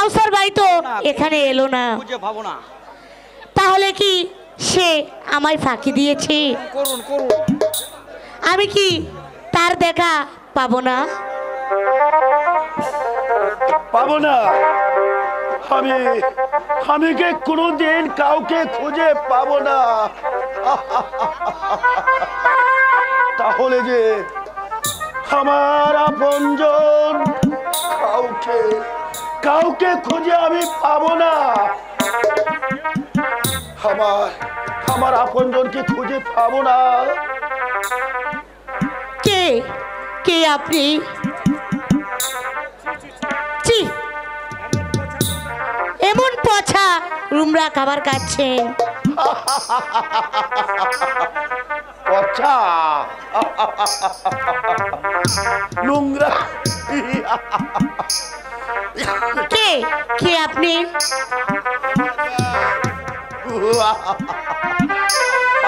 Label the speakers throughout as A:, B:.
A: কাউসার ভাই তো এখানে এলো না,
B: খুঁজে পাবো না।
A: তাহলে কি সে আমায় ফাঁকি দিয়েছে?
B: করুন করুন।
A: আমি কি তার দেখা পাবো না?
C: পাবো না। আমি আমি কি কোনোদিন কাউকে খুঁজে পাবো না? তাহলে যে আমার আপনজন কাউকে কাউকে খুঁজে আমি পাবো না। আমার আপনজনকে খুঁজে পাবো না।
A: কে কে আপনি? ছি, এমন পচা রুমরা খাবার খাচ্ছেন।
C: পচা নোংরা।
A: কে কে আপনি?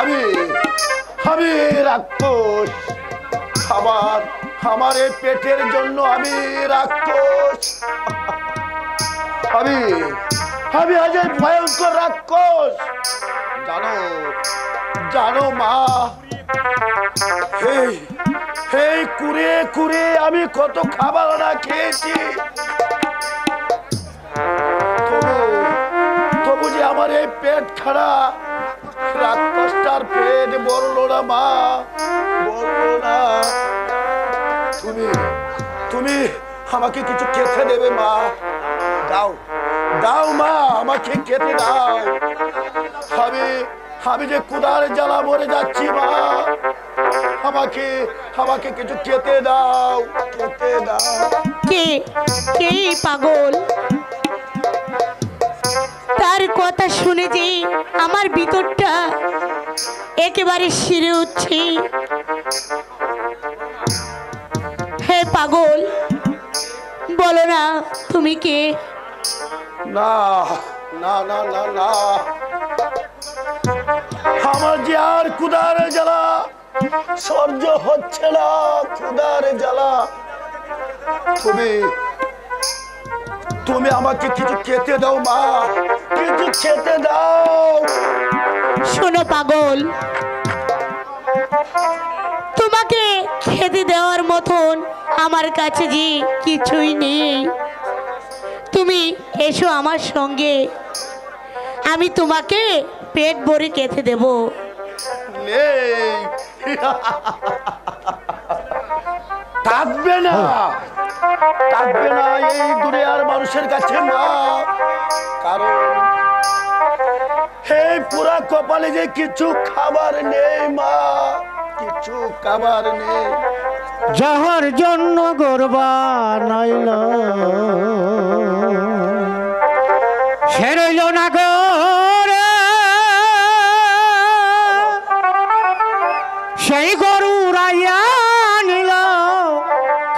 C: আমি আমি রাক্ষস। আমার এই পেটের জন্য আমি রাক্ষস। আমি আজ এই ভয়ঙ্কর রাক্ষস। জানো জানো মা, এই কুড়ে কুড়ে আমি কত খাবার না খেয়েছি, তবু যে আমার এই পেট খারাপ। রাক্ষসটার পেট বললো না মা, বললো না। তুমি আমাকে কিছু খেতে দেবে মা? দাও দাও মা, আমাকে খেতে দাও। আমি যে ক্ষুধার জ্বালা মরে যাচ্ছি মা, আমাকে কিছু খেতে দাও, খেতে দাও।
A: কে কে পাগল? তার কথা শুনে যে আমার ভিতরটা একেবারে শিরে উঠছে। হে পাগল, বলো না তুমি কে?
C: না না না না না, আমার যে আর ক্ষুধার জ্বালা সহ্য হচ্ছে না, ক্ষুধার জ্বালা। তুমি আমাকে কিছু খেতে দাও মা, কিছু খেতে দাও।
A: শোনো পাগল, তোমাকে খেতে দেওয়ার মতন আমার কাছে যে কিছুই নেই। তুমি এসো আমার সঙ্গে, আমি তোমাকে পেট ভরে খেতে দেব।
C: থাকবে না, থাকবে না এই দুনিয়ার মানুষের কাছে মা। কারণ এই পুরা কপালে যে কিছু খাবার নেই মা, কিছু খাবার নেই।
D: যাহার জন্য গর্বা নাইল সে রইল না গরে, সেই গরু রাইয়া নিল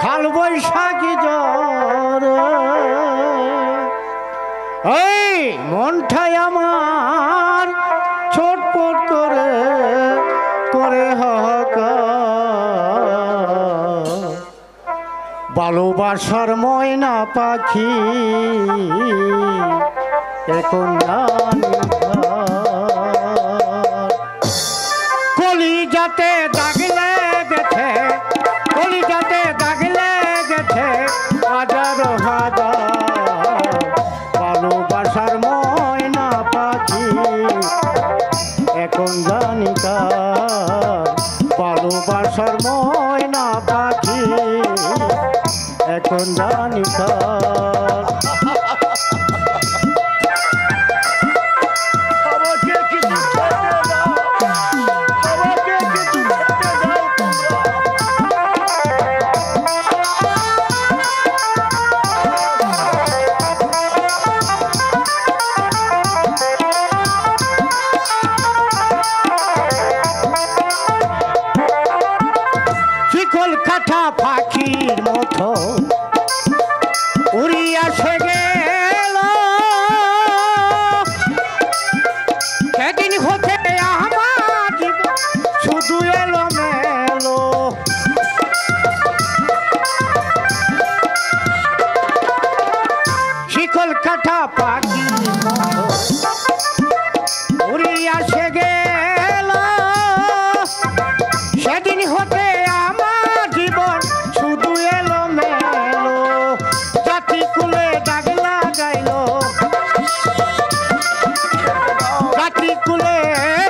D: খাল বৈশাখী জ্বর। এই মনটাই আমার ছটপট করে করে হাহাকার। ভালোবাসার ময়না পাখি এখন কলিজাতে দাগ লেগেছে, কলিজাতে দাগ লেগেছে হাজার হাজার। ভালোবাসার ময়না পাখি এখন জানি কার। ভালোবাসার ময়না পাখি এখন জানি কার। দোল কাঠা পাখি উড়িয়া সে গেল সেদিন হতে আমার জীবন শুধু এলো মেলো জাতি কুলে দাগ লাগাইল জাতি কুলে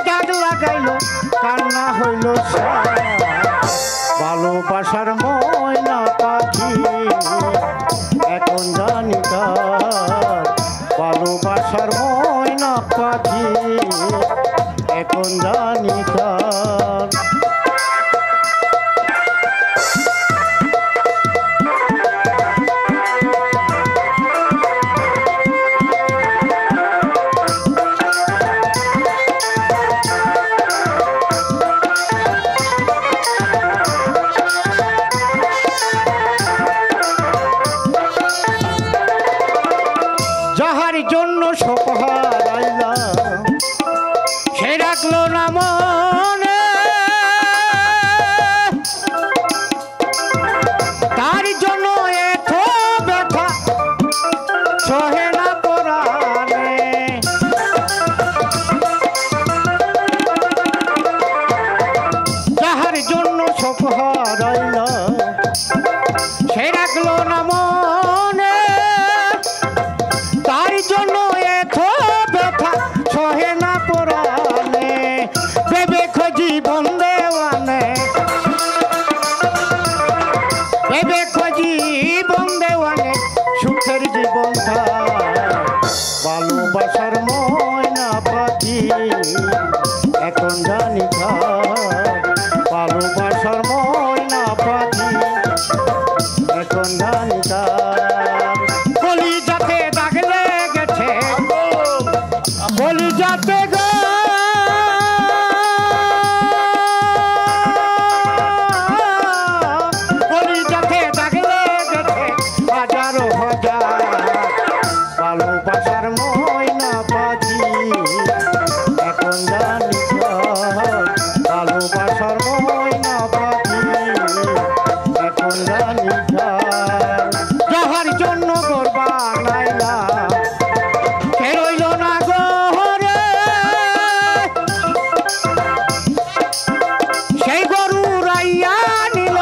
D: দাগ লাগাইল কান্না হইল ভালোবাসার ময়না পাখি এখন জানি কার ভালোবাসার ময়না পাখি এখন জানি কার যাহার জন্য সপহারাইলা সে রাখলো না মনে তার জন্য এত ব্যথা সহে না পরাণে যাহার জন্য সপহারাইলা সে রাখলো না মনে তার জন্য এত ব্যথা সহে না পরাণে ভেবে খোঁজি বন্দেওয়ানে ভেবে খোঁজি বন্দেওয়ানে সুখের জীবন ভালোবাসার ময়না পাখি এখন জানি ভালোবাসার ময়না পাখি এখন জানি কলি যাতে দাগ লেগেছে কলি যাতে গো কলি যাতে দাগ লেগেছে হাজারো হাজার ভালোবাসার ময়না পাখি এখন জানি ভালোবাসার ময়না পাখি এখন জানি যাহার জন্য গর্বা নাইলা সে রইল না গরে সেই গরু রাইয়া নিল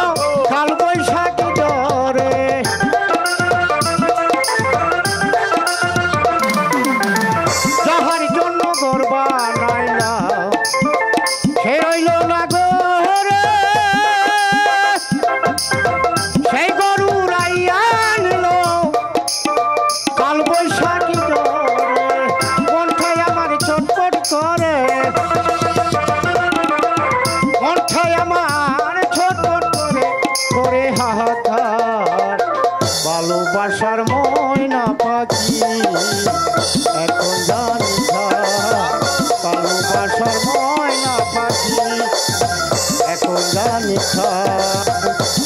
D: কাল বৈশাখী ডরে যাহার জন্য গর্বা নাইলা সে রইল না গরে সেই গরু রাইয়া নিল কাল বৈশাখী ডরে মনটাই আমার চটপট করে মনটাই আমার ছটপট করে করে হাহাকার ভালোবাসার ময়না পাখি এখন জানি ভালোবাসার ময়না পাখি এখন জানি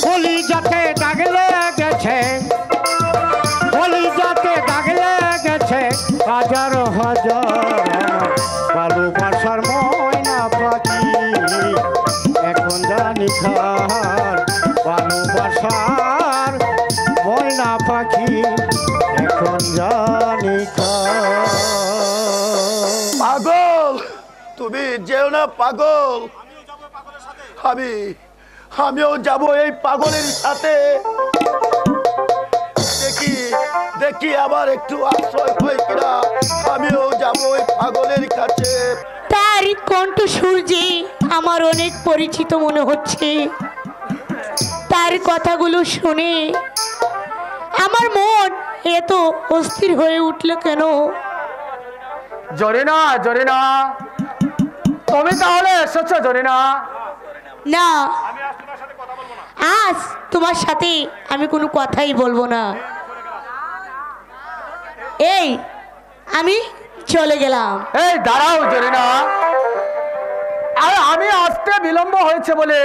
D: কলি যাতে দাগ লেগেছে কলি যাতে দাগ লেগেছে হাজারো হাজার ভালোবাসার ময়না পাখি এখন জানি ভালোবাসার ময়না পাখি এখন জানি
C: পাগল তুমি যেও না পাগল আমিও যাব এই পাগলের সাথে দেখি দেখি আবার একটু আশ্রয় হয় কিনা আমিও যাব ওই পাগলের কাছে
A: তার কণ্ঠ সূর্যে আমার অনেক পরিচিত মনে হচ্ছে তার কথাগুলো শুনে আমার মন এত অস্থির হয়ে উঠল কেন
B: জরিনা জরিনা তুমি তাহলে এসেছো জরিনা
A: না আজ তোমার সাথে আমি কোনো কথাই বলবো না এই আমি চলে গেলাম
B: এই দাঁড়াও জরিনা আর আমি আসতে বিলম্ব হয়েছে বলে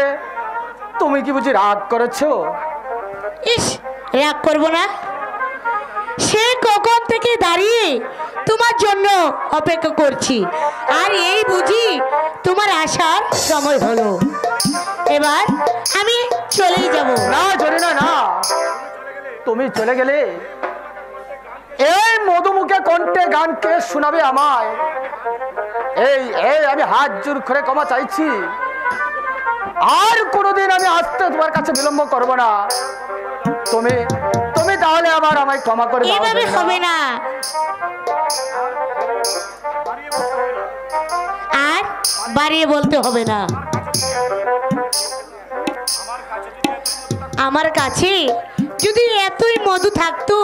B: তুমি কি বুঝি রাগ করেছো
A: ইস রাগ করবো না সে কখন থেকে দাঁড়িয়ে তোমার জন্য অপেক্ষা করছি আর এই বুঝি তোমার আসার সময় হলো এবার আমি চলেই যাব
B: না জরিনা না তুমি চলে গেলে এই মধুমুখে কণ্ঠে গান কে শোনাবে আমায়? এই এই আমি হাত জোর করে ক্ষমা চাইছি, আর কোনোদিন আমি আসতে তোমার কাছে বিলম্ব করব না। তুমি তুমি তাহলে আবার আমায় ক্ষমা করে দাও।
A: এভাবে হবে না। আর বাড়িয়ে বলতে হবে না। আমার কাছে যদি এতই মধু থাকতো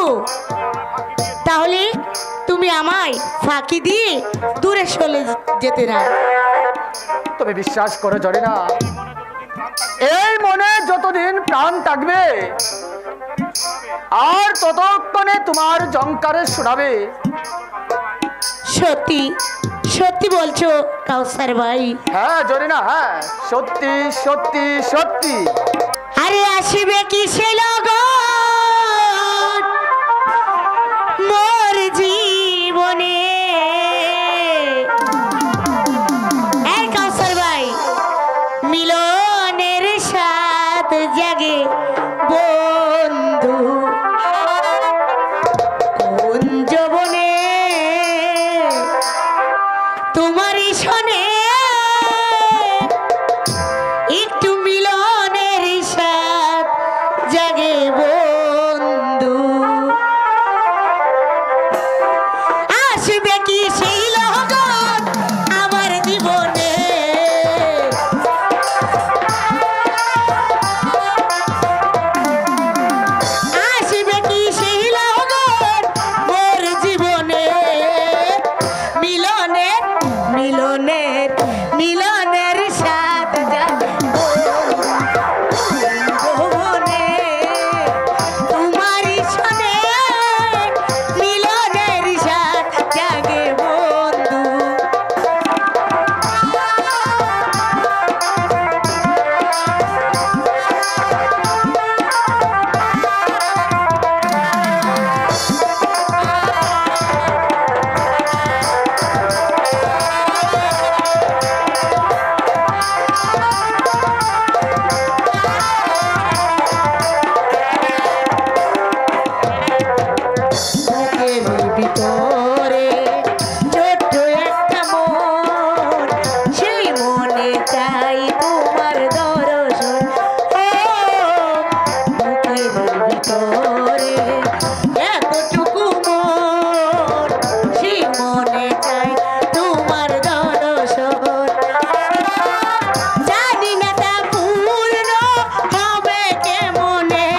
A: তাহলে তুমি আমায় ফাঁকি দিয়ে দূরে চলে যেতে না।
B: তুমি বিশ্বাস করো জরিনা, এই মনে যতদিন প্রাণ থাকবে আর ততক্ষণে তোমার জঙ্কারে শোনাবে।
A: সত্যি সত্যি বলছো কাউসার ভাই?
B: হ্যাঁ জরিনা, হ্যাঁ সত্যি সত্যি সত্যি।
A: আরে আসবে কি সে লগন মোর জীবনে? এই কাউসার ভাই, মিলনের সাথ জাগে বন্ধু কোন যৌবনে তোমারই শোনে একটু মিলনের সাথ জাগে বন্ধু। আসবে কি সেই লগন আমার জীবনে? আসবে কি সেই লগন মোর জীবনে? মিলনের মিলনের মিলনের সাথ জাগে বন্ধু তোমারই শোনে মিলনের সাথ জাগে বন্ধু। বুকের ভিতরে ছোট্ট একটা মন, সেই মনে চাই তোমার দর্শন। বুকের ভিতরে এতটুকু মন, সেই মনে চাই তোমার দর্শন। জানি না তা পূর্ণ হবে কেমনে,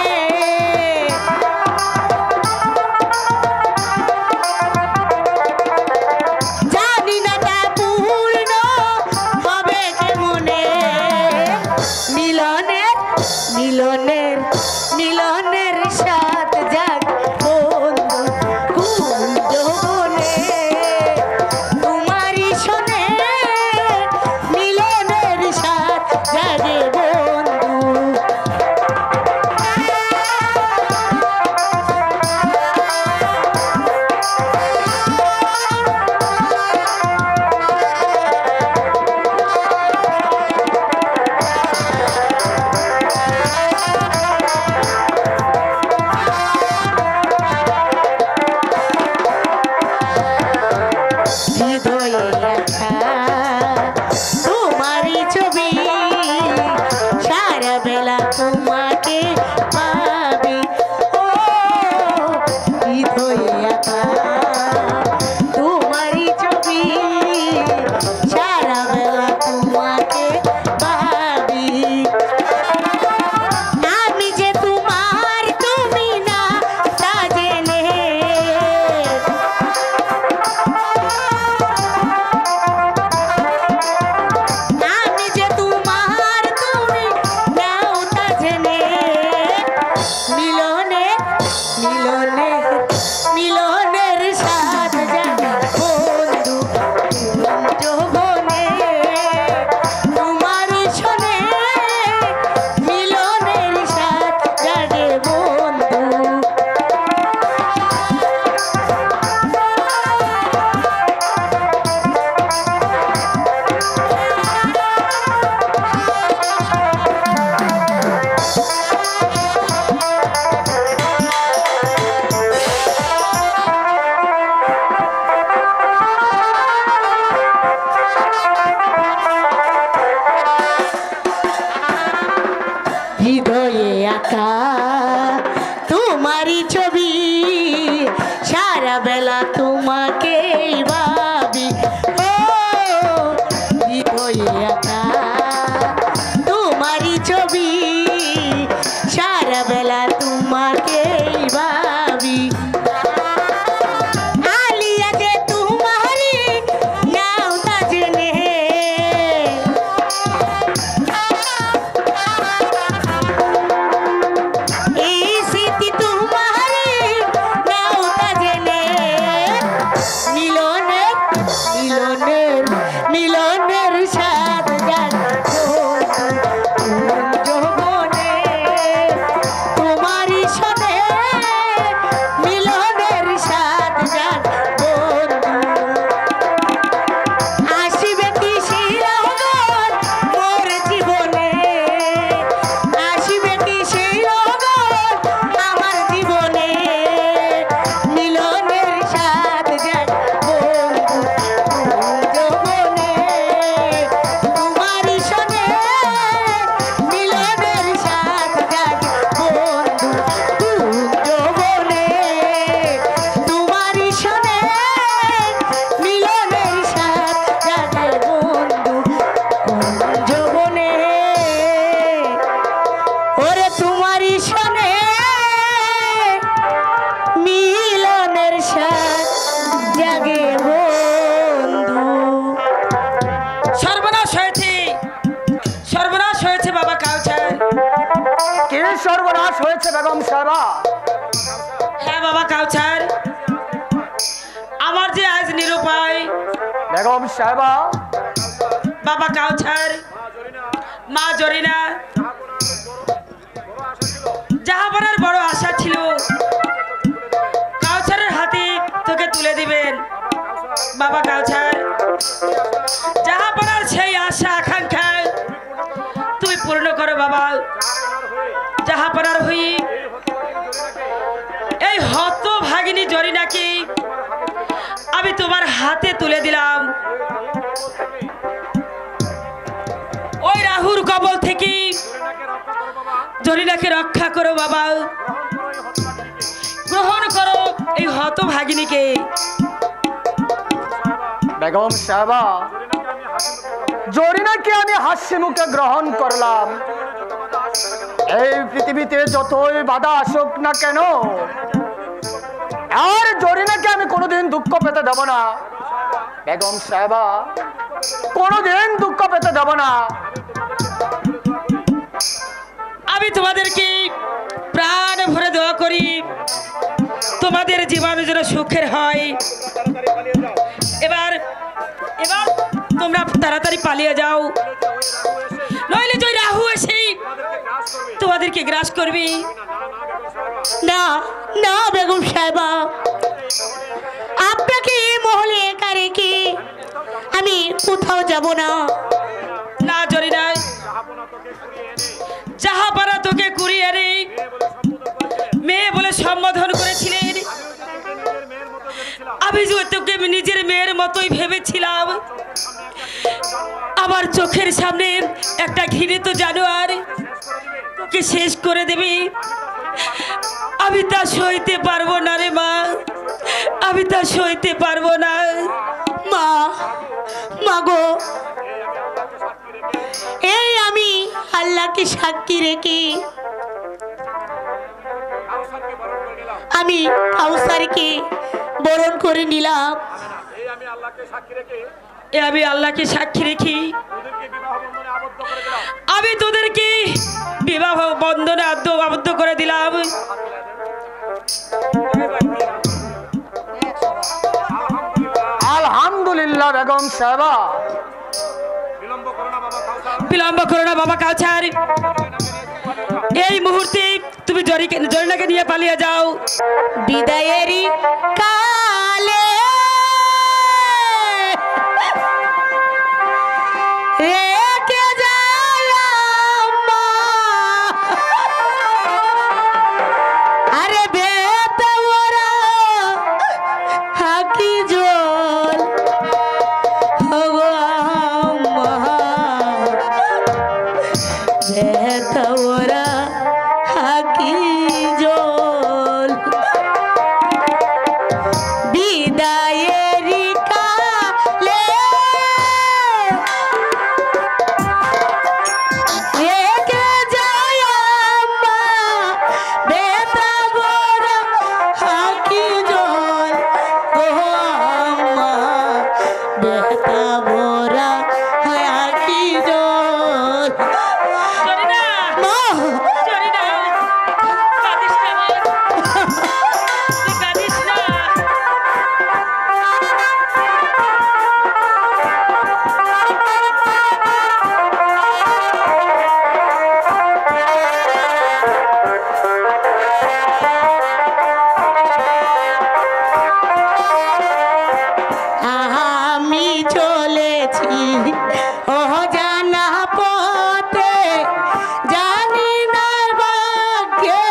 A: সারা বেলা তোমাকে ভাবি ও হৃদয়ে আঁকা তোমারই ছবি সারা বেলা তোমাকে ভাবি আলিয়া যে তোমারই নাও তা জেনে এই স্মৃতি তোমারই নাও তা জেনে মিলনের মিলনের মিলনের সাথ জান যৌবনে তোমারই সনে মিলনের সাথ জান বন্ধু আসিবে কি সেই লগন মোর জীবনে আসিবে কি সেই লগন আমার জীবনে মিলনের সাথ জান বন্ধু যৌবনে তোমারই সনে মিলনের সাথ জান বন্ধু যৌবনে তোমারই সনে মিলনের সাথ জাগে বন্ধু যৌবনে ওরে তোমারই সনে মিলনের সাথ জাগে বন্ধু।
E: সর্বনাশ হয়েছে, সর্বনাশ হয়েছে বাবা কাউচার।
B: কি সর্বনাশ হয়েছে বেগম সাহেবা?
E: হ্যাঁ বাবা কাউচার, আমার যে আজ নিরুপায়
B: বেগম সাহেবা,
E: বাবা কাউচার, মা জরিনা, জাহাপনার বড় আশা ছিল কাউচারের হাতে তোকে তুলে দিবেন। বাবা কাউচার, জাহাপনার সেই আশা আকাঙ্ক্ষা তুমি পূর্ণ করো বাবা। জাহাপনার হই এই হত ভাগিনী জরিনাকে আমি তোমার হাতে তুলে দিলাম। ওই রাহুর কবল থেকে জরিনাকে রক্ষা করো বাবা, গ্রহণ করো এই হত ভাগিনীকে।
B: বেগম সাহেবা, জরিনাকে আমি হাসি মুখে গ্রহণ করলাম। এই পৃথিবীতে যতই বাধা আসুক না কেন, আর জরিনাকে আমি কোনোদিন দুঃখ পেতে দেব না। বেগম সাহেবা, কোনোদিন দুঃখ পেতে দেব না।
E: আমি তোমাদেরকে প্রাণ ভরে দোয়া করি তোমাদের জীবন যেন সুখের হয়। এবার এবার তোমরা তাড়াতাড়ি পালিয়ে যাও, নইলে জয় রাহু এসে তোমাদেরকে গ্রাস করবি।
A: না না বেগম সাহেবা, আপনাকে এই মহলে একা রেখে আমি কোথাও যাব না।
E: না জরিনা, জাহাপানা তোকে কুড়িয়ে এনে মেয়ে বলে সম্বোধন করেছিলেন। আমি যে তোকে নিজের মেয়ের মতোই ভেবেছিলাম, আমার চোখের সামনে একটা ঘৃণিত জানোয়ার তোকে শেষ করে দেবে। আমি তা সইতে পারবো না রে মা, আমি তা সইতে পারবো না।
A: মা মাগো, এই আমি আল্লাহকে সাক্ষী রেখে আমি কাউসারকে বরণ করে নিলাম।
E: আমি আল্লাহকে সাক্ষী রেখি আমি তোদেরকে বিবাহ বন্ধনে আবদ্ধ করে দিলাম।
B: আলহামদুলিল্লাহ বেগম সাহেবা,
E: বিলম্ব করো না বাবা কাউচার। এই মুহূর্তে তুমি জরিনাকে নিয়ে পালিয়ে যাও।
A: বিদায়েরই কালে রেখে যায় আম্মা, আরে বেতা ওরা হাকি জল হগো আম্মা, বেতা ওরা হাকি জল বিদায়েরই কালে রেখে যায় আম্মা বেতা বড় হাকি জল ও আম্মা বেতা বড় হাকি জল
E: জরিনা
A: মা
E: জরিনা কাঁদিস না রে। তুই কাঁদিস না।
A: আমি চলেছি ও জানা পথে জানি না ভাগ্যে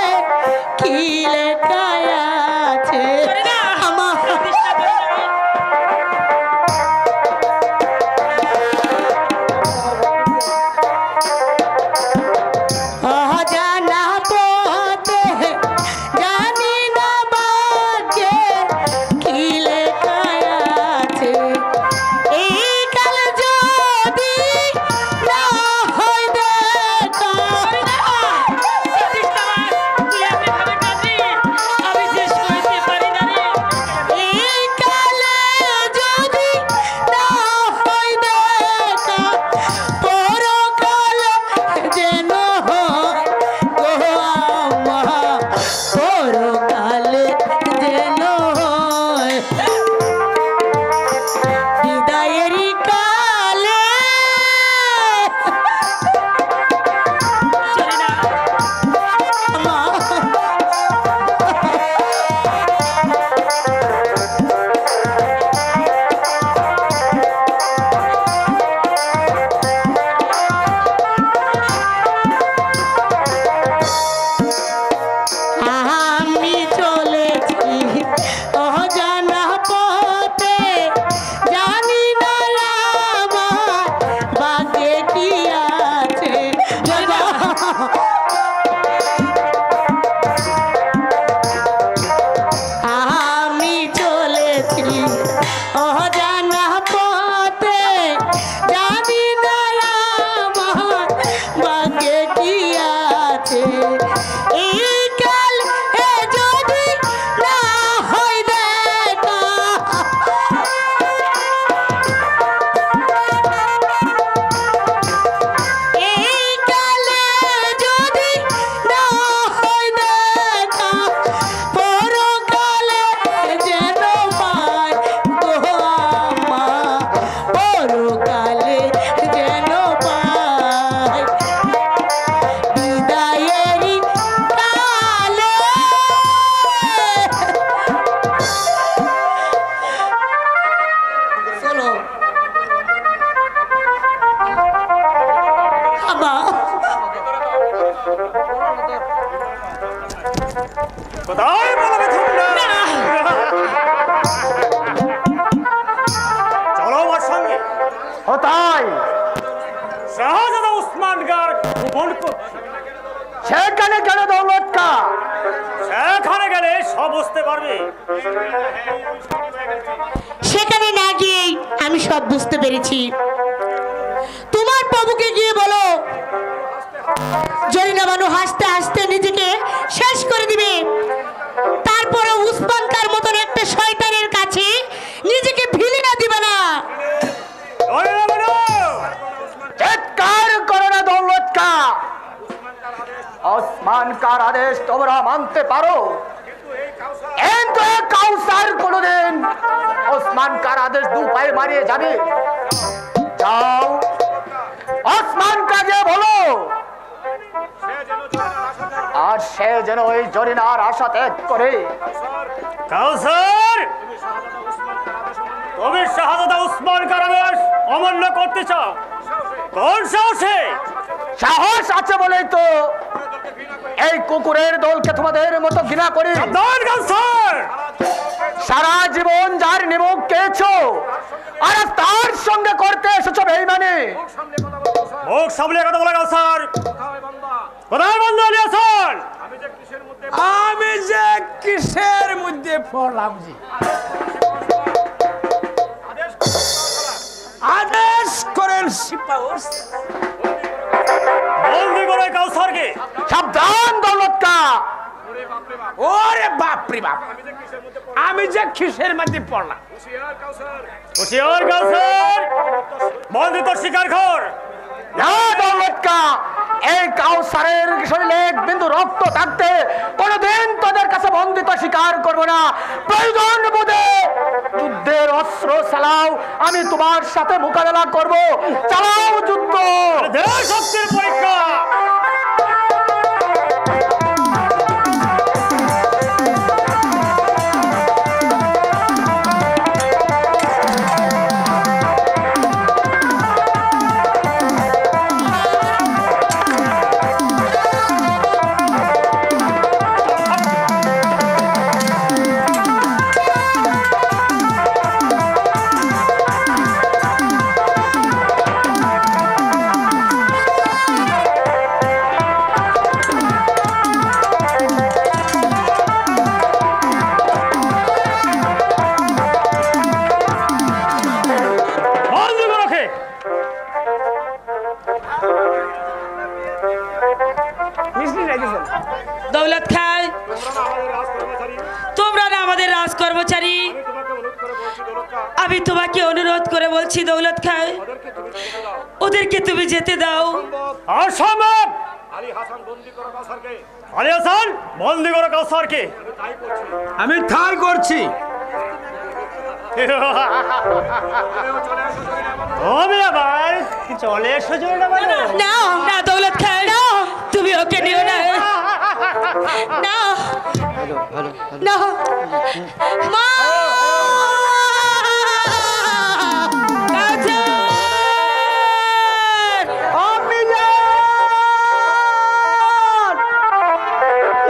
A: কি লেখা আছে
E: জরিনা
A: আমার
E: কাঁদিস না জরিনা।
A: অজানা পথে জানি না ভাগ্যে কি লেখা আছে এই কাল যদি না হয় দেখা
E: কাঁদিস না মা। তুই এমনিভাবে কাঁদবি, আমি যে সইতে পারি না রে।
A: এই কালে যদি না হয় দেখা পরকালে যেন হয় গো আম্মা পরকালে যেন হয় বিদায়েরই কালে
E: জরিনা
A: মা আমি চলেছি অজানা পথে জানি না আমার ভাগ্যে কি আছে আমি চলেছি অজানা পথে জানি না আমার ভাগ্যে কি আছে এই কাল যদি না হয় দেখা এই কালে যদি না হয় দেখা পরকালে যেন পাই গো আম্মা পরকালে যেন পাই বিদায়েরই কালে চলো আম্মা
D: কোথায় পালাবে তোমরা? চলো আমার সঙ্গে।
B: ও তাই
D: শাহজাদা উসমান গার ভুবন কক্ষে।
B: সেখানে কেন দৌলত কা
D: সেখানে গেলে সব বুঝতে পারবে।
A: সেখানে না গিয়েই আমি সব বুঝতে পেরেছি তোমার প্রভুকে গিয়ে বলো জরিনা বানু হাসতে হাসতে নিজেকে শেষ করে দিবে তারপরে উসমান তার মতন একটা শয়তানের কাছে নিজেকে ভিলে না দিবে না
D: জরিনা বানু!
B: চিৎকার করো না দৌলত কা ওসমান কার আদেশ তোমরা মানতে পারো কিন্তু এই কাউসার কোনদিন ওসমান কার আদেশ দু পায়ে মারিয়ে যাবে যাও ওসমান কাজে বলো আর সে যেন ওই জরিনার আশা ত্যাগ করে
D: কাউসার, তুমি শাহজাদা উসমান কার আদেশ অমান্য করতে চাও? কোন সাহসে?
B: সাহস আছে বলেই তো এই কুকুরের দলকে তোমাদের মতো ঘৃণা করি
D: সাবধান কাউসার!
B: সারা জীবন যার নিমুখ খেয়েছো আর আজ তার সঙ্গে করতে এসেছো বেঈমানি
D: মুখ সামলে কথা বলে কাউসার। কোথায় বন্ধু আলী হাসান?
C: আমি যে কিসের মধ্যে পড়লাম জি? আদেশ করেন সিপাহস।
F: বন্দি করে কাউসারকে।
B: সাবধান দৌলত কা।
C: ওরে বাপ রে বাপ, আমি যে কিসের মধ্যে পড়লাম?
F: হুশিয়ার কাউসার, বন্দি তোর শিকার কর।
B: না দৌলত কা, এই কাউসারের শরীরে এক বিন্দু রক্ত থাকতে কোনোদিন তোদের কাছে বন্দিত স্বীকার করবো না। প্রয়োজন বোধে যুদ্ধের অস্ত্র চালাও, আমি তোমার সাথে মোকাবেলা করব। চালাও যুদ্ধ।
F: দে শক্তির পরীক্ষা। বন্দি করে।
E: দৌলত খাই, তোমরা না আমাদের রাজ কর্মচারী। আমি তোমাকে অনুরোধ করে বলছি দৌলত খাই, ওদেরকে তুমি যেতে দাও।
F: অসম্ভব। আলী হাসান, বন্দি করো কাউসারকে।
C: আমি তাই করছি।
F: ও মিয়া ভাই, চলে এসো জোরে না বলো।
E: না না দৌলত খাই, না তুমি ওকে নিও না। না না মা, কাজল!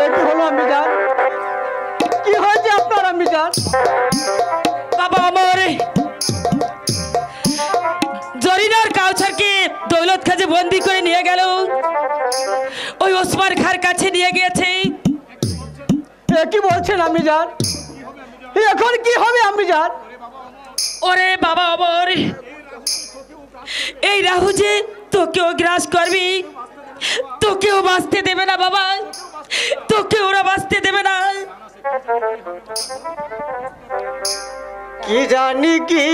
D: একটু হলো আম্মিজান, কি হয়েছে আপনার আম্মিজান?
E: বাবা আমার জরিনার কাউসারকে দৌলত খাজে বন্দি করে নিয়ে গেল, ওই ওসমান খার কাছে নিয়ে গিয়েছে।
D: এ কি বলছেন আম্মিজান? এখন কি হবে আম্মিজান?
E: ওরে বাবা আমার, এই রাহু যে তোকেও গ্রাস করবি, তোকেও বাঁচতে দেবে না বাবা, তোকে ওরা বাঁচতে দেবে না।
D: কি জানি কি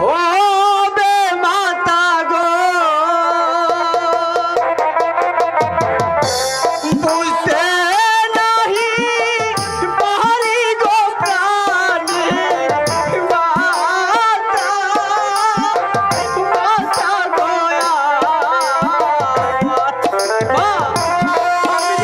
D: হবে মাতা গো, বুঝতে নাহি পারি গো প্রাণী মাতা, মাতা গয়া মা। আমি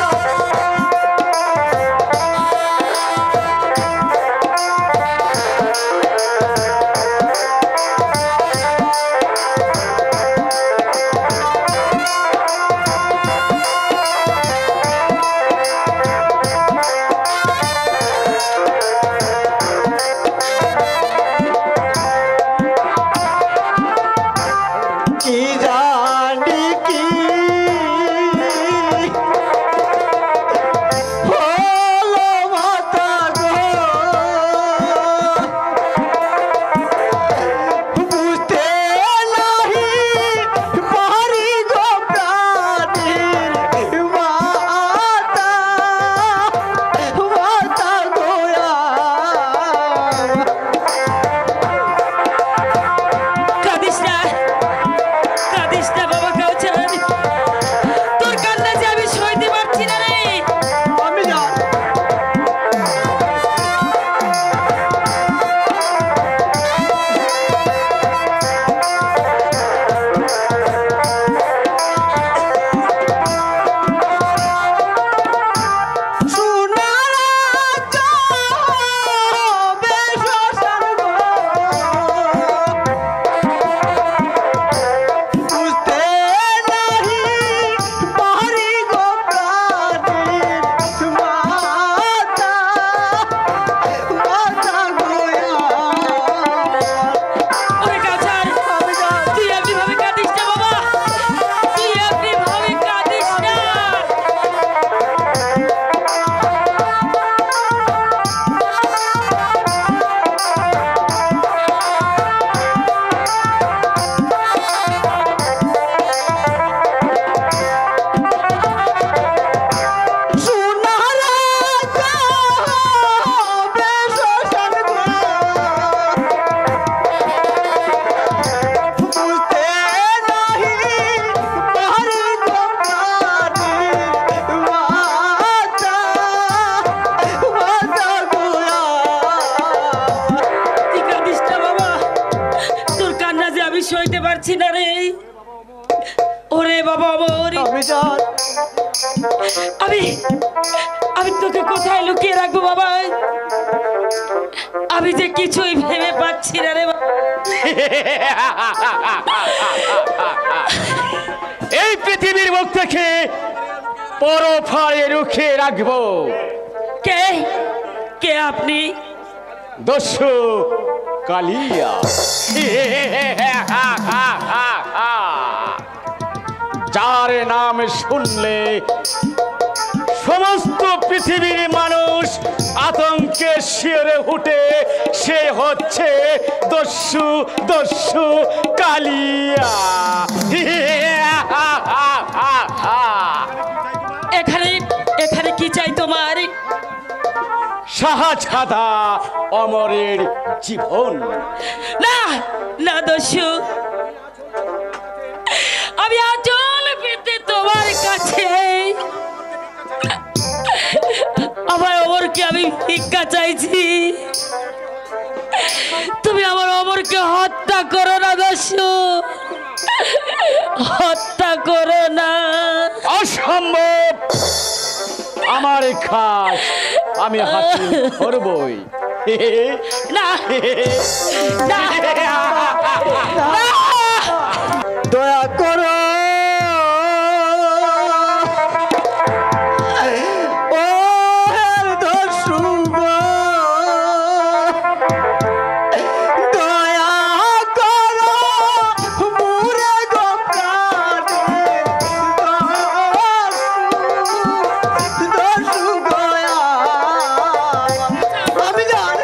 E: পারছি না রে। ওরে বাবা আমার,
D: আমি জান
E: আমি আমি তোকে কোথায় লুকিয়ে রাখবো বাবা? আমি যে কিছুই ভেবে পাচ্ছি না রে বাবা।
B: এই পৃথিবীর মুখ থেকে পরফারে রুখে রাখবো।
E: কে কে আপনি?
B: দস্যু কালিয়া। যার নাম শুনলে সমস্ত পৃথিবীর মানুষ আতঙ্কে শিরে উঠে, সে হচ্ছে দস্যু দস্যু কালিয়া।
E: এখানে এখানে কি চাই তোমার?
B: শাহজাদা অমরের জীবন।
E: না না দস্যু, আমি আচল পেতে তোমার কাছে আমার অমরকে আমি ভিক্ষা চাইছি। তুমি আমার অমরকে হত্যা করো না দস্যু, হত্যা করো না।
B: অসম্ভব, আমার কাজ আমি হাসিল করবই।
E: না না না।
D: দয়া করো ও হের দস্যু গো, দয়া করো মুরে গো প্রাণে, দস্যু গয়া আমি জান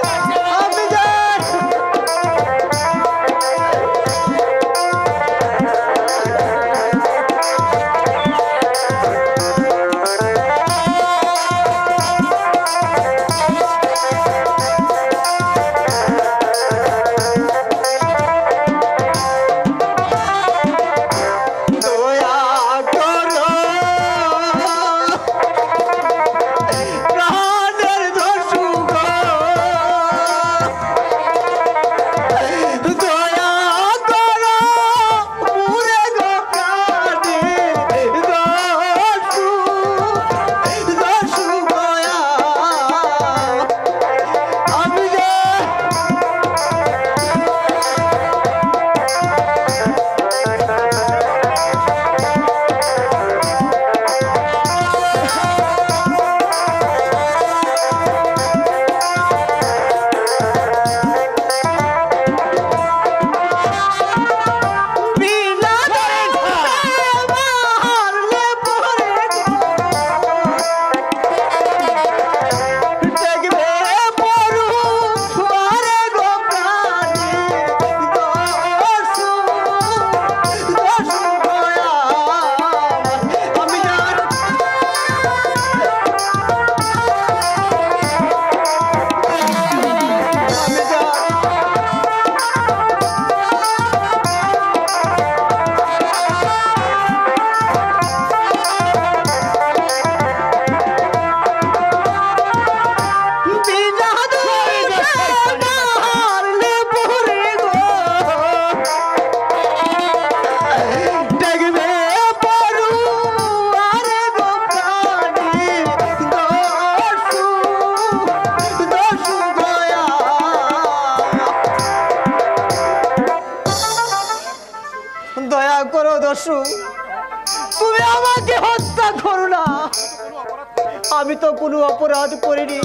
D: দয়া করো প্রাণের দস্যু গো, দয়া করো মুরে গো প্রাণে, দস্যু দস্যু গয়া আমি যে বিনা মারলে পরে দেখবে পরু সুয়ারে গো প্রাণে, দস্যু দস্যু গয়া আমি জান আমি জান বিনা মারলে পরে গো দেখবে পরু আরে গো প্রাণে, দস্যু দস্যু গয়া দয়া করো দস্যু, তুমি আমাকে হত্যা করো না। আমি তো কোনো অপরাধ করিনি,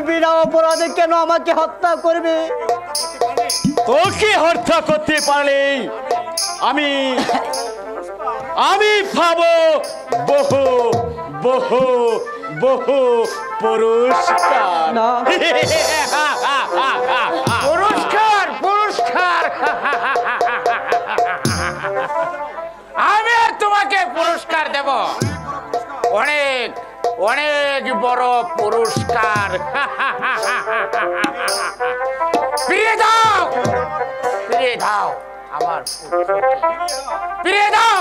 D: বিনা অপরাধে কেন আমাকে হত্যা করবে?
B: তোকে হত্যা করতে পারলে আমি আমি পাবো বহু বহু বহু পুরস্কার।
D: না।
B: পুরস্কার পুরস্কার। আমি আর তোমাকে পুরস্কার দেব, অনেক অনেক বড় পুরস্কার। ফিরিয়ে দাও, ফিরিয়ে দাও আমার পুত্রকে, ফিরিয়ে দাও,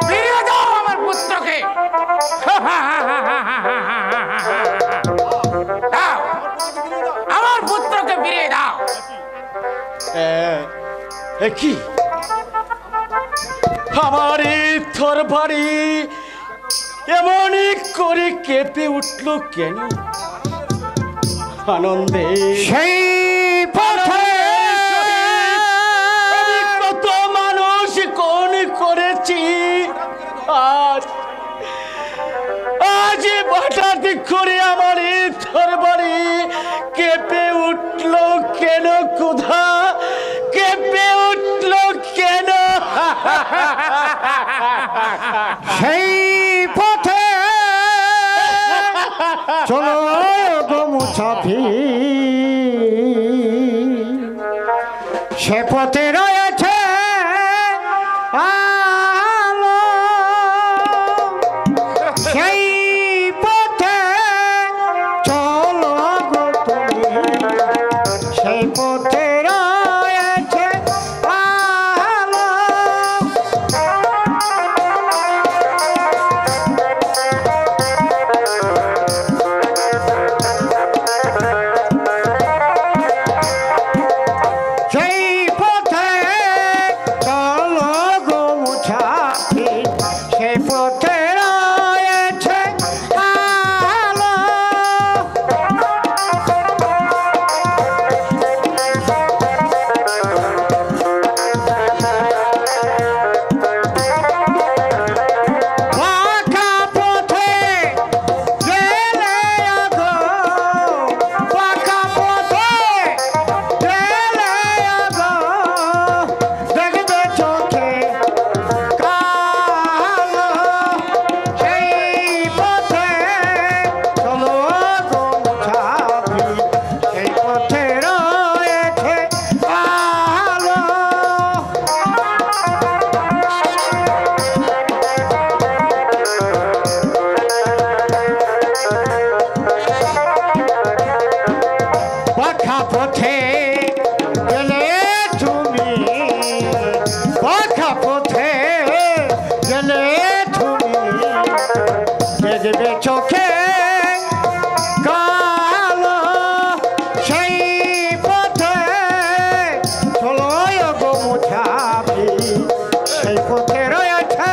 B: ফিরিয়ে দাও আমার পুত্রকে। দাও, আমার পুত্রকে ফিরিয়ে দাও। কি
C: আমার এই তরবারি এমনই করে কেঁপে উঠলো কেন? আনন্দে
D: সেই পথে
C: আমি কত মানুষ কোন করেছি, আজ আজ হঠাৎ করে আমার এই তরবারি কেঁপে উঠলো কেন? ক্ষুধা কেঁপে উঠলো কেন?
D: সেই পথে চলো গো মুসাফির, সে পথে রয়েছে আলো, সেই পথে চলো গো তুমি, সেই পথে রয়েছে আলো। সেই পথে চলো গো মুসাফির, সেই পথে রয়েছে আলো। বাঁকা পথে গেলে আগো, বাঁকা পথে গেলে আগো, দেখবে চোখে কালো, সেই পথে চলো গো মুসাফির, সেই পথে রয়েছে আলো। বাঁকা পথে গেলে তুমি, বাঁকা পথে গেলে তুমি, দেখবে চোখে কালো, সেই পথে চলো গো মুসাফির, সেই পথে রয়েছে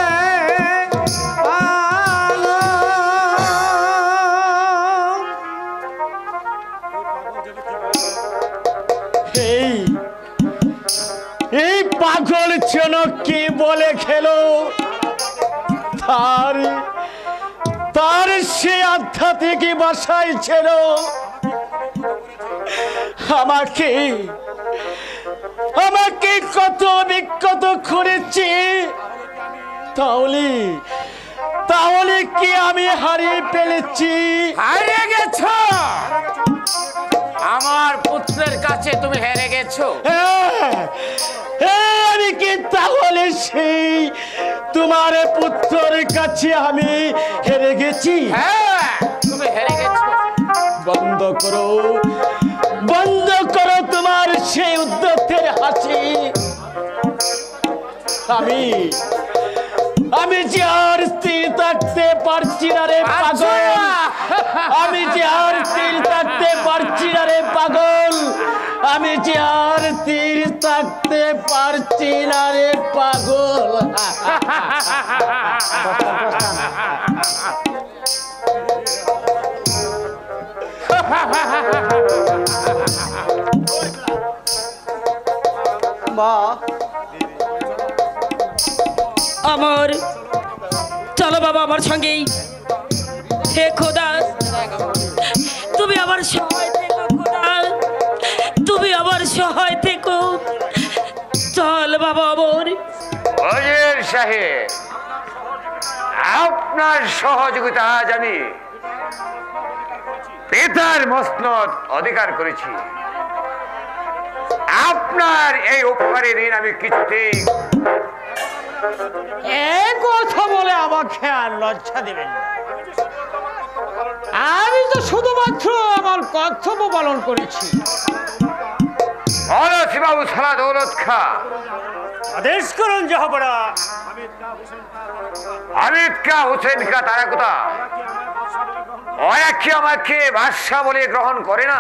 D: আলো।
C: এই এই পাগল যেন কি বলে খেলো, তার তার সে আধ্যাত্মিক বাসায় ছিল আমাকে আমাকে কত বিক্ষত করেছে। তাহলে তাহলে কি আমি হারিয়ে ফেলেছি?
B: হারিয়ে গেছো, আমার পুত্রের কাছে তুমি হেরে গেছো।
C: আমি কি তাহলে সেই তোমার পুত্রের কাছে আমি হেরে গেছি?
B: হ্যাঁ, তুমি হেরে গেছো।
C: বন্ধ করো, বন্ধ করো তোমার সেই উদ্যতের হাসি। আমি যে আর স্থির থাকতে পারছি না রে পাগল, আমি যে আর স্থির থাকতে পারছি না রে পাগল, আমি যে আর স্থির থাকতে পারছি না রে পাগল।
D: মা,
E: আমার চলো বাবা আমার সঙ্গেই। হে খোদা, তুমি আমার সহায় থেকো খোদা, তুমি আমার সহায় থেকো। চল বাবা আমার।
G: ওজির সাহেব, আপনার সহযোগিতা আজ আমি পিতার মসনদ অধিকার করেছি। আপনার এই উপকারের ঋণ আমি কিছুতেই
D: এই কথা বলে আমাকে আর লজ্জা দেবেন না। আমি তো শুধুমাত্র আমার কর্তব্য পালন করেছি।
G: বাবু সালা দৌলত খা,
F: আদেশ করুন জাহাপনা।
G: হামিদ কা হুসেন কা তারা কোথা? ওরা কি আমাকে বাদশা বলে গ্রহণ করে না?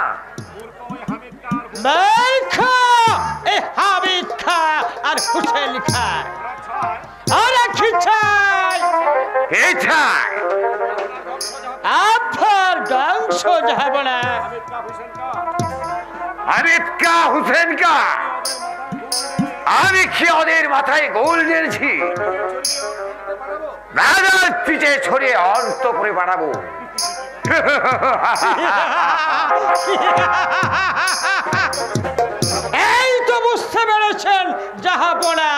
D: হামিদ খা আর হুসেন খা
C: আরে কি চাই?
G: কে চাই?
C: আপনার বংশ যাব না।
G: হামিদ কা হুসেন কা? আমি কি ওদের মাথায় গোল দিয়েছি? রাজার পিঠে ছড়িয়ে অন্তপুরে পাঠাবো।
C: এই তো বুঝতে পেরেছেন জাহাপনা,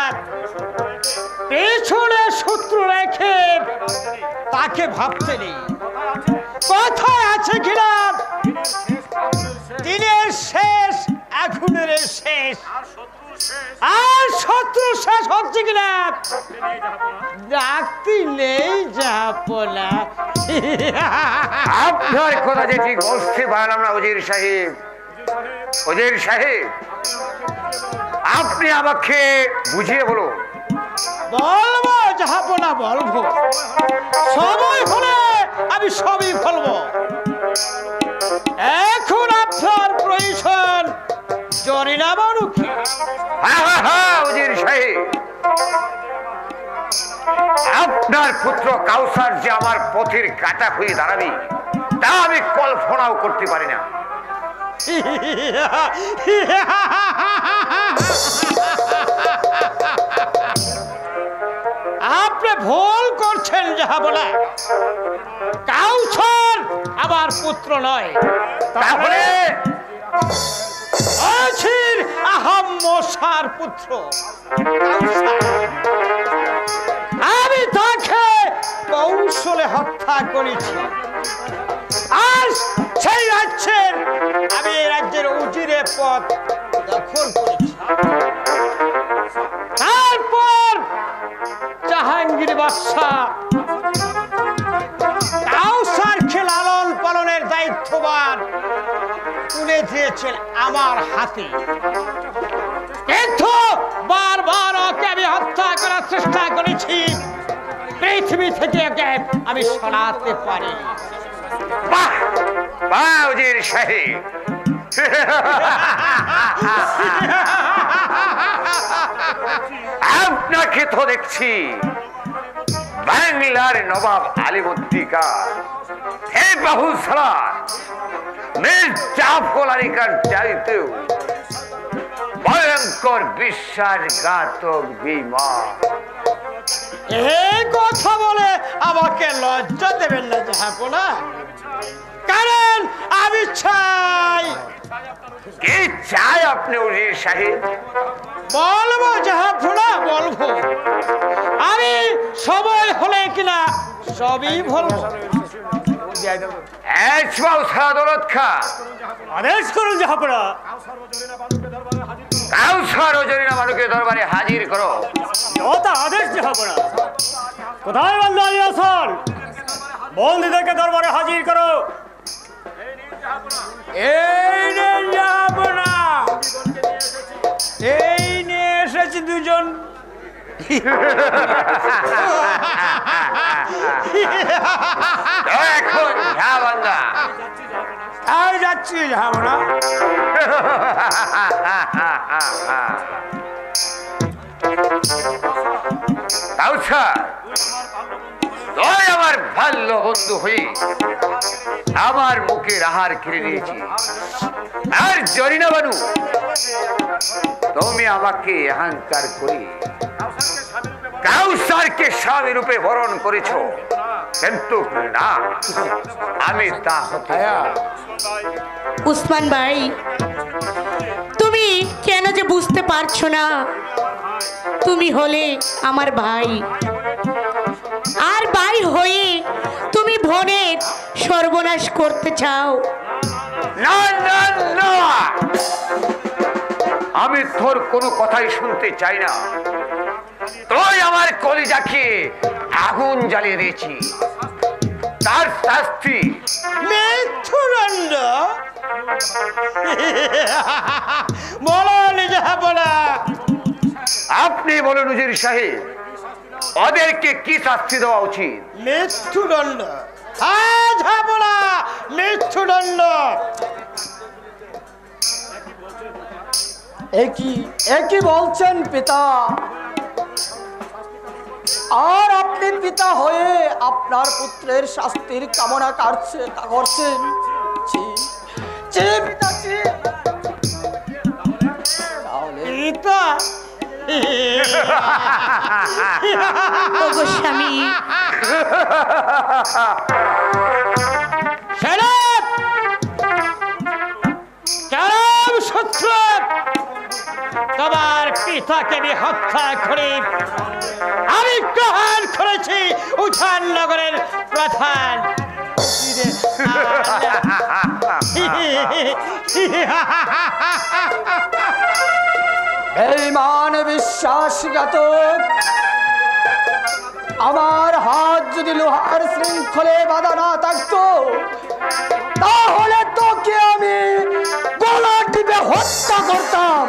C: পেছনে শত্রু রেখে তাকে ভাবতে নেই। কথায় আছে কিনা, দিনের শেষ আগুনের শেষ, আর শত্রু শেষ হচ্ছে কিনা ডাকতি নেই জাহাপনা।
G: আপনার কথা যে ঠিক বুঝতে পারলাম না ওজির সাহেব। ওজির সাহেব, আপনি আমাকে বুঝিয়ে বলুন।
C: বলবো জাহাপনা, বলবো। সময় হলে আমি সবই বলবো। এখন আপনার প্রয়োজন জরিনা বানুকে।
G: হ্যাঁ ওজির সাহেব, আপনার পুত্র কাউসার যে আমার পথের কাটা হয়ে দাঁড়াবি তা আমি কল্পনাও করতে পারি না।
C: আপনি ভুল করছেন জাহাপনা, কাউসার আমার পুত্র নয়।
G: তাহলে
C: অছির আহম মশার পুত্র কাউসার। আমি তাকে কৌশলে হত্যা করেছি, আর সেই রাজ্যের আমি এই রাজ্যের উজিরে পদ দখল করেছি। তারপর জাহাঙ্গীর বাদশাহ কাউসারকে লালন পালনের দায়িত্ববান তুলে দিয়েছেন আমার হাতে, কিন্তু বারবার ওকে আমি হত্যা করার চেষ্টা করেছি। পৃথিবী থেকে ওকে আমি সরাতে পারি।
G: বাহ বাহ ওজির সাহেব, আপনাকে তো দেখছি বাংলার নবাব আলিমুদ্দিকার হে বাহু সালার মির জাফর আলী খান চাইতেও ভয়ঙ্কর বিশ্বাসঘাতক বিমান।
C: এই কথা বলে আমাকে লজ্জা দেবেন না জাহাপনা, কারণ আমি চাই।
G: কি চাই আপনি ওজির সাহেব?
C: বলবো জাহাপনা, বলবো। আমি সময় হলে কিনা সবই বলবো।
G: দৌলত খান,
F: আদেশ করুন জাহাপনা।
G: কাউসার ও জরিনা বানুকে দরবারে হাজির করো।
F: যথা আদেশ জাহাপনা। কোথায় বন্ধু আলী হাসান? বন্দীদেরকে দরবারে হাজির করো।
C: এই নে জাহাপনা, এই নিয়ে এসেছি দুজন।
G: এখন ঝাবান্দা
C: আমি যাচ্ছি জাহাপনা।
G: কাউসার, তুই আমার ভাল্য বন্ধু হয়ে আমার মুখের আহার খেয়ে নিয়েছি, আর জরিনা বানু তুমি আমাকে অহংকার করে কাউসারকে স্বামী রূপে বরণ করেছো, কিন্তু না, আমি তা হতে
A: উসমান ভাই, তুমি কেন যে বুঝতে পারছো না? তুমি হলে আমার ভাই, আর ভাই হয়ে তুমি বোনের সর্বনাশ করতে চাও।
G: না না না, আমি তোর কোনো কথাই শুনতে চাই না। তুই আমার কলিজাকে আগুন জ্বালিয়ে দিয়েছি, তার শাস্তি
C: মৃত্যুদণ্ড। বলো জাহাপনা।
G: আপনি বলুন উজির সাহেব, ওদেরকে কি শাস্তি দেওয়া উচিত?
C: মৃত্যুদণ্ড। হ্যাঁ জাহাপনা, মৃত্যুদণ্ড।
D: একই বলছেন পিতা? আর আপনি পিতা হয়ে আপনার পুত্রের শাস্তির কামনা করছেন। ছি, ছি পিতা, ছি। তাহলে
C: পিতা
A: ওগো স্বামী,
C: শত্রু তোমার পিতাকে আমি হত্যা করে আমি গ্রহণ করেছি উঠান নগরের প্রধান।
D: বেঈমান বিশ্বাসঘাতক, আমার হাত যদি লোহার শৃঙ্খলে বাঁধা না থাকতো তাহলে তোকে আমি গলা টিপে হত্যা করতাম।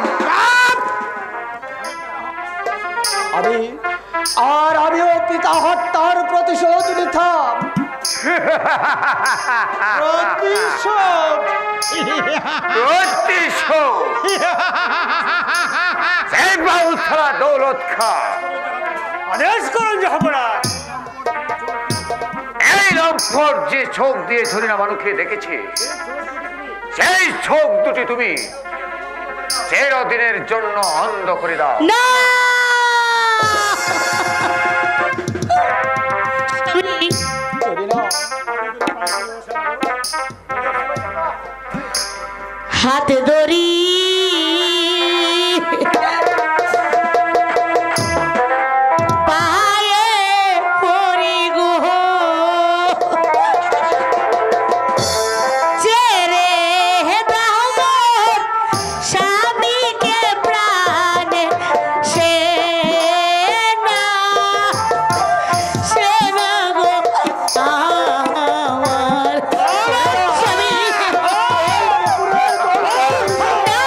D: আমিও পিতা হত্যার প্রতিশোধ নিতাম।
C: প্রতিশোধ
G: দৌলত খা,
F: আদেশ করুন জাহাপনা।
G: এই লম্পট যে চোখ দিয়ে ঝরিনা মানুষকে দেখেছে, সেই চোখ দুটি তুমি চিরদিনের জন্য অন্ধ করে দাও।
A: না হাতে দড়ি পায়ে পরি গো, চেরে দাও মোর স্বামীকে প্রাণে, সে না গো আমার স্বামী। না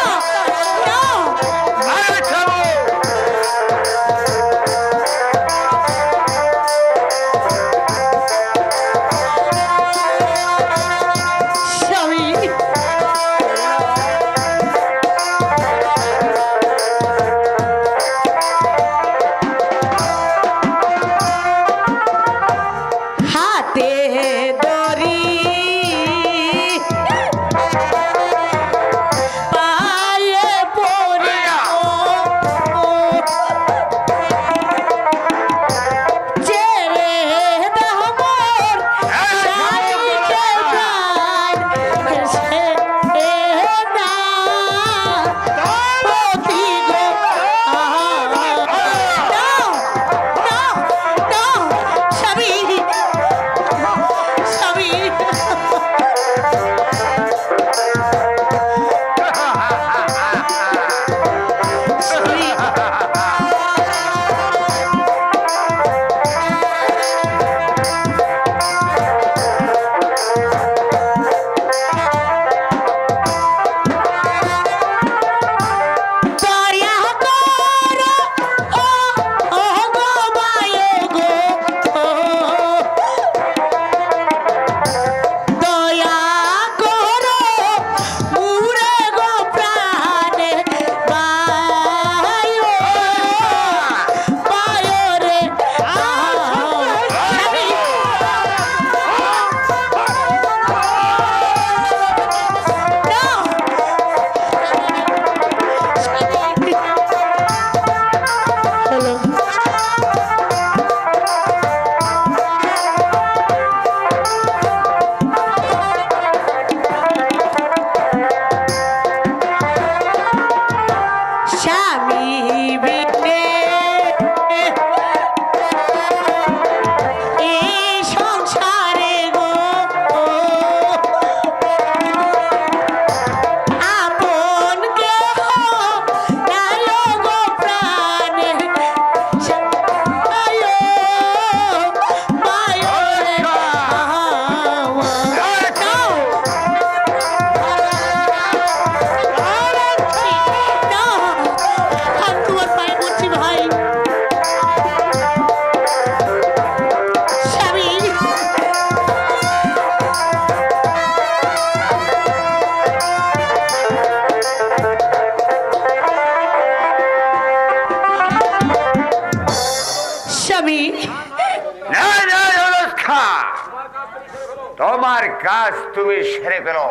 G: তোমার কাজ তুমি সেরে ফেলো।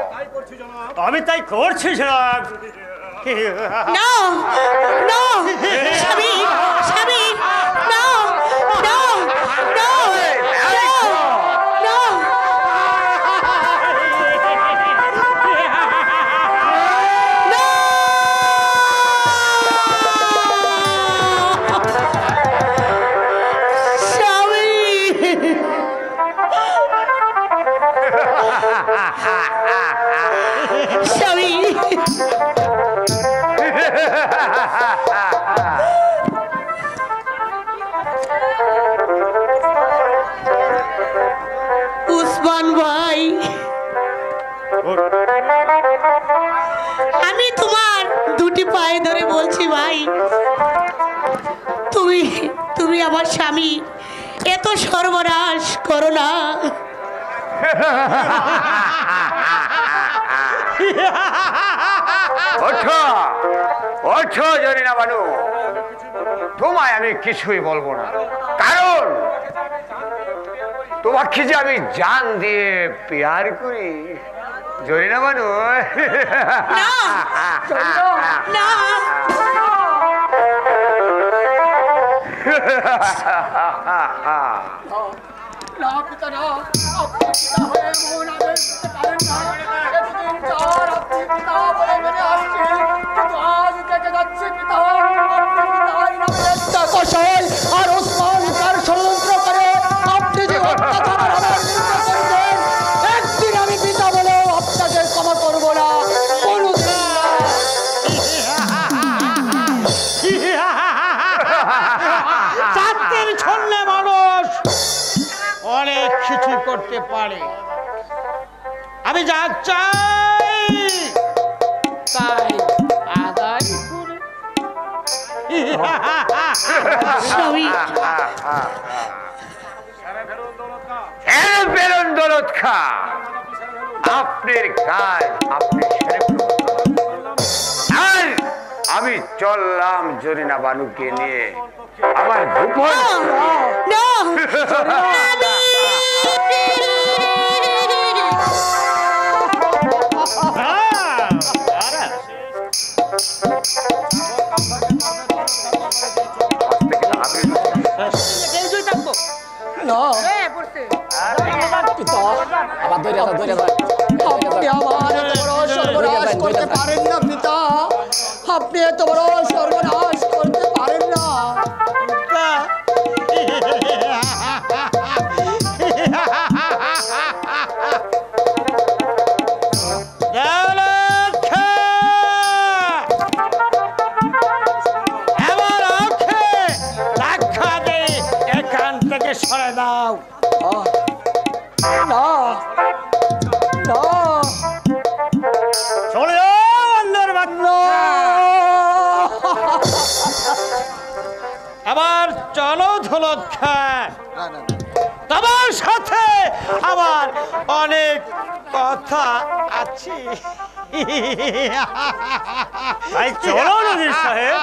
F: আমি তাই করছি জনাব।
A: না না স্বামী স্বামী না না না না স্বামী উসমান ভাই, আমি তোমার দুটি পায়ে ধরে বলছি ভাই, তুমি তুমি আমার স্বামী এত সর্বনাশ করো না।
G: ওঠো ওঠো জরিনা বানু, তোমায় আমি কিছুই বলবো না, কারণ তোমাকে যে আমি জান দিয়ে প্যার করি জরিনা বানু।
A: না না
B: না পিতা না, আপনি পিতা হয়ে মন আদেশ দিতে পারেন না। এতদিন যার আপনি পিতা বলে মেনে আসছেন, কিন্তু আজ থেকে যাচ্ছে পিতা, আপনি পিতাই নামে একটা কষাই আর ওসমান তার ষড়যন্ত্র করে আপনি যে অত্যাচার আমার বিরুদ্ধে করছেন, একদিন আমি পিতা বলেও আপনাকে ক্ষমা করবো না, কোনোদিন না।
C: চাকরির ছন্নে মানুষ অনেক কিছু করতে পারে। আমি যা চাই তাই আদায় করি।
A: স্বামী
G: বেরোন দৌলত খা, আপনার কাজ আপনি সেরে ফেলুন। আর আমি চললাম জরিনা বানুকে নিয়ে আমার গোপন।
A: না
B: আপনি আমার এত বড় সর্বনাশ করতে পারেন না পিতা, আপনি এত বড় সর্বনাশ করতে পারেন না।
C: এখান থেকে সরে দাও।
B: না না
F: চলে যাও আল্লাহর বান্দা।
C: আবার চলো ধুলত খা, তোমার সাথে আমার অনেক কথা আছে।
F: তাই চলো নজির সাহেব।